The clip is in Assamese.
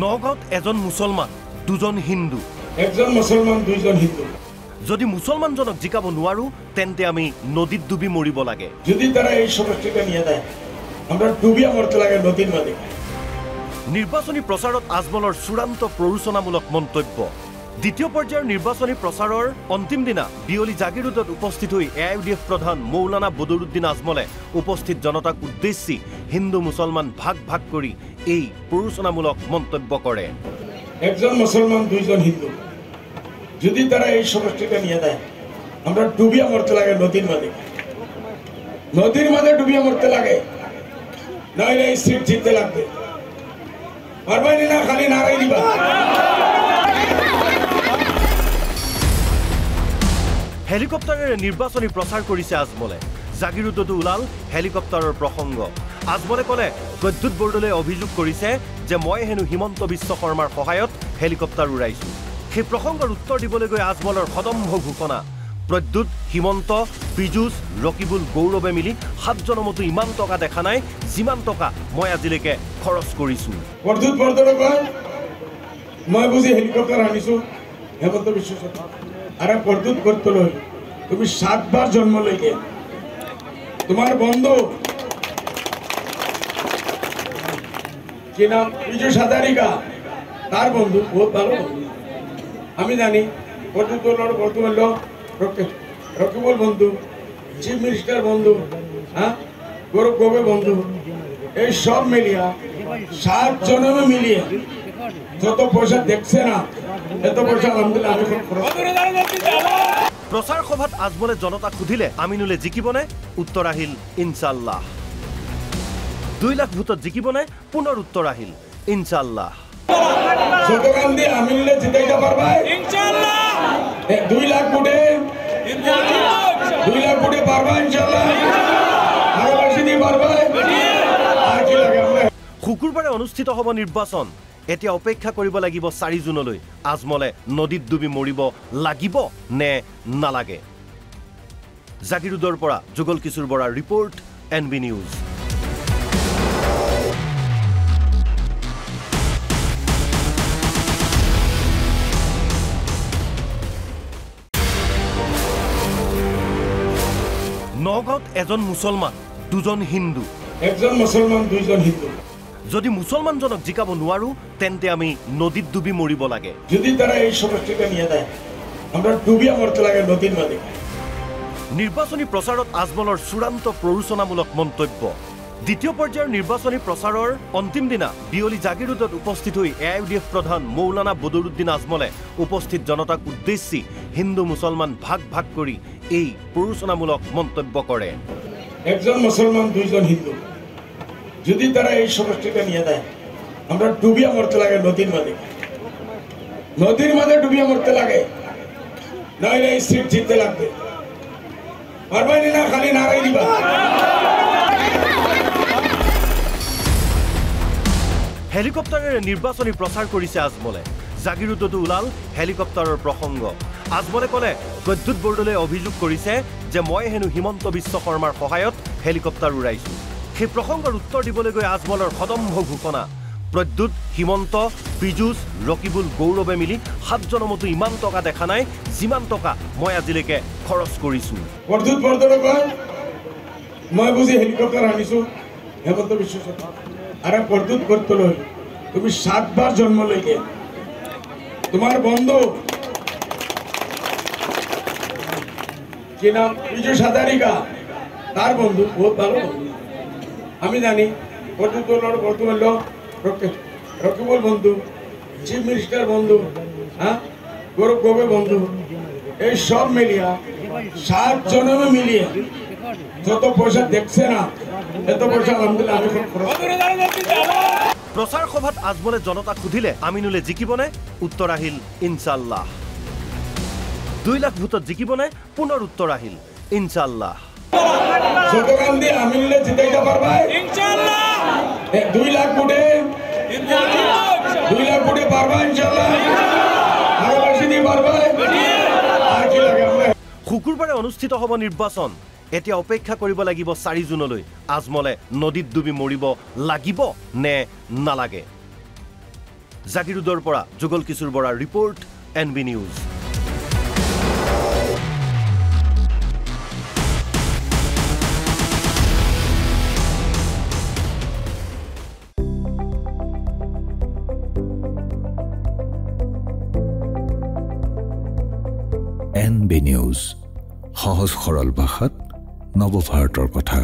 নগাঁৱত এজন মুছলমান দুজন হিন্দু একজন মুছলমান দুইজন হিন্দু যদি মুছলমানজনক জিকাব নোৱাৰো তেন্তে আমি নদীত ডুবি মৰিব লাগে যদি তাৰা এই সমষ্টিটা নিয়ে দেয় আমৰা ডুবিয়া মৰতে লাগে নদীৰ মাঝে নিৰ্বাচনী প্ৰচাৰত আজমলৰ চূড়ান্ত প্ৰৰোচনামূলক মন্তব্য দ্বিতীয় পৰ্যায়ৰ নিৰ্বাচনী প্ৰচাৰৰ অন্তিম দিনা বিয়লি জাগিৰোডত উপস্থিত হৈ এআইইউডিএফ প্ৰধান মৌলানা বদৰুদ্দিন আজমলে উপস্থিত জনতাক উদ্দেশ্যি হিন্দু মুছলমান ভাগ ভাগ কৰি এই প্ৰৰোচনামূলক মন্তব্য কৰে একজন মুছলমান দুইজন হিন্দু যদি তারা এই সমষ্টিটা নিয়ে দেয় আমরা ডুবিয়া মরতে লাগে নদীর মাঝে ডুবিয়া মরতে লাগে নইলে এই সিট জিততে লাগবে পারবাইনি না খালি নারাই দিবা হেলিকপ্টাৰেৰে নিৰ্বাচনী প্ৰচাৰ কৰিছে আজমলে জাগিৰোডতো ওলাল হেলিকপ্টাৰৰ প্ৰসংগ আজমলে ক'লে প্ৰদ্যুৎ বৰদলৈয়ে অভিযোগ কৰিছে যে মই হেনো হিমন্ত বিশ্ব শৰ্মাৰ সহায়ত হেলিকপ্টাৰ উৰাইছো সেই প্ৰসংগৰ উত্তৰ দিবলৈ গৈ আজমলৰ সদম্ভ ঘোষণা প্ৰদ্যুৎ হিমন্ত পীযুষ ৰকিবুল গৌৰৱে মিলি 7 জনমতো ইমান টকা দেখা নাই যিমান টকা মই আজিলৈকে খৰচ কৰিছো প্ৰদ্যুৎ বৰদলৈ কয় মই বুজি হেলিকপ্টাৰ আনিছো হেমন্ত বিশ্ব শৰ্মা আরে প্রদ্যুৎ বরদলৈ তুমি 7 বার জন্ম লইলে তোমার বন্ধু কি নাম পীযুষ হাজারিকা তার বন্ধু বহুত ভালো বন্ধু আমি জানি প্রদ্যুৎ বরদলৈ রকিবুল বন্ধু চিফ মিনিস্টার বন্ধু হ্যাঁ গৌরব গগৈ বন্ধু এই সব মিলিয়া 7 জনমে মিলিয়ে যত পয়সা দেখছে না এত পয়সা আলহামদুলিল্লাহ আমি প্ৰচাৰ সভাত আজমলে জনতাক সুধিলে আমিনুলে জিকিবনে উত্তৰ আহিল ইনশাআল্লাহ 2 লাখ ভোটত জিকিবনে পুনৰ উত্তৰ আহিল ইনশাআল্লাহ যতগান দি আমিনুলে জিতাইতে পারবা ইনশাআল্লাহ 2 লাখ ভোটে ইনশাআল্লাহ 2 লাখ ভোটে পারবা ইনশাআল্লাহ আরো বেশি দি পারবা আর কি লাগে আমরা শুকুৰবাৰে অনুষ্ঠিত হ'ব নিৰ্বাচন এতিয়া অপেক্ষা কৰিব লাগিব 4 জুনলৈ আজমলে নদীত ডুবি মৰিব লাগিব নে নালাগে জাগিৰোডৰ পৰা যুগল কিশোৰ বৰাৰ ৰিপৰ্ট এনবি নিউজ নগাঁৱত এজন মুছলমান দুজন হিন্দু একজন মুছলমান দুইজন হিন্দু যদি মুছলমানজনক জিকাব নোৱাৰো তেন্তে আমি নদীত ডুবি মৰিব লাগে যদি তাৰা এই সমষ্টিটা নিয়ে দেয় আমৰা ডুবিয়া মৰতে লাগে নদীৰ মাঝে নিৰ্বাচনী প্ৰচাৰত আজমলৰ চূড়ান্ত প্ৰৰোচনামূলক মন্তব্য দ্বিতীয় পৰ্যায়ৰ নিৰ্বাচনী প্ৰচাৰৰ অন্তিম দিনা বিয়লি জাগিৰোডত উপস্থিত হৈ এআইইউডিএফ প্ৰধান মৌলানা বদৰুদ্দিন আজমলে উপস্থিত জনতাক উদ্দেশ্যি হিন্দু মুছলমান ভাগ ভাগ কৰি এই প্ৰৰোচনামূলক মন্তব্য কৰে একজন মুছলমান দুইজন হিন্দু যদি তারা এই সমষ্টিটা নিয়ে দেয় আমরা ডুবিয়া মরতে লাগে নদীর মাঝে ডুবিয়া মরতে লাগে নইলে এই সিট জিততে লাগবে পারবাইনি না খালি নারাই দিবা হেলিকপ্টাৰেৰে নিৰ্বাচনী প্ৰচাৰ কৰিছে আজমলে জাগিৰোডতো ওলাল হেলিকপ্টাৰৰ প্ৰসংগ আজমলে ক'লে প্ৰদ্যুৎ বৰদলৈয়ে অভিযোগ কৰিছে যে মই হেনো হিমন্ত বিশ্ব শৰ্মাৰ সহায়ত হেলিকপ্টাৰ উৰাইছো সেই প্ৰসংগৰ উত্তৰ দিবলৈ গৈ আজমলৰ সদম্ভ ঘোষণা প্ৰদ্যুৎ হিমন্ত পীযুষ ৰকিবুল গৌৰৱে মিলি 7 জনমতো ইমান টকা দেখা নাই যিমান টকা মই আজিলৈকে খৰচ কৰিছো প্ৰদ্যুৎ বৰদলৈ কয় মই বুজি হেলিকপ্টাৰ আনিছো হেমন্ত বিশ্ব শৰ্মা আরে প্রদ্যুৎ বরদলৈ তুমি 7 বার জন্ম লইলে তোমার বন্ধু কি নাম পীযুষ হাজারিকা তার বন্ধু বহুত ভালো বন্ধু আমি জানি প্রদ্যুৎ বরদলৈ রকিবুল বন্ধু চিফ মিনিস্টার বন্ধু হ্যাঁ গৌরব গগৈ বন্ধু এই সব মিলিয়া 7 জনমে মিলিয়ে যত পয়সা দেখছে না এত পয়সা আলহামদুলিল্লাহ আমি প্ৰচাৰ সভাত আজমলে জনতাক সুধিলে আমিনুলে জিকিবনে উত্তৰ আহিল ইনশাআল্লাহ 2 লাখ ভোটত জিকিবনে পুনৰ উত্তৰ আহিল ইনশাআল্লাহ যতগান দি আমিনুলে জিতাইতে পারবা ইনশাআল্লাহ 2 লাখ ভোটে ইনশাআল্লাহ 2 লাখ ভোটে পারবা ইনশাআল্লাহ আরো বেশি দি পারবা আর কি লাগে আমরা শুকুৰবাৰে অনুষ্ঠিত হ'ব নিৰ্বাচন এতিয়া অপেক্ষা কৰিব লাগিব 4 জুনলৈ আজমলে নদীত ডুবি মৰিব লাগিব নে নালাগে জাগিৰোডৰ পৰা যুগল কিশোৰ বৰাৰ report NB news NB news সহজ সৰল ভাষাত নৱভাৰতৰ কথা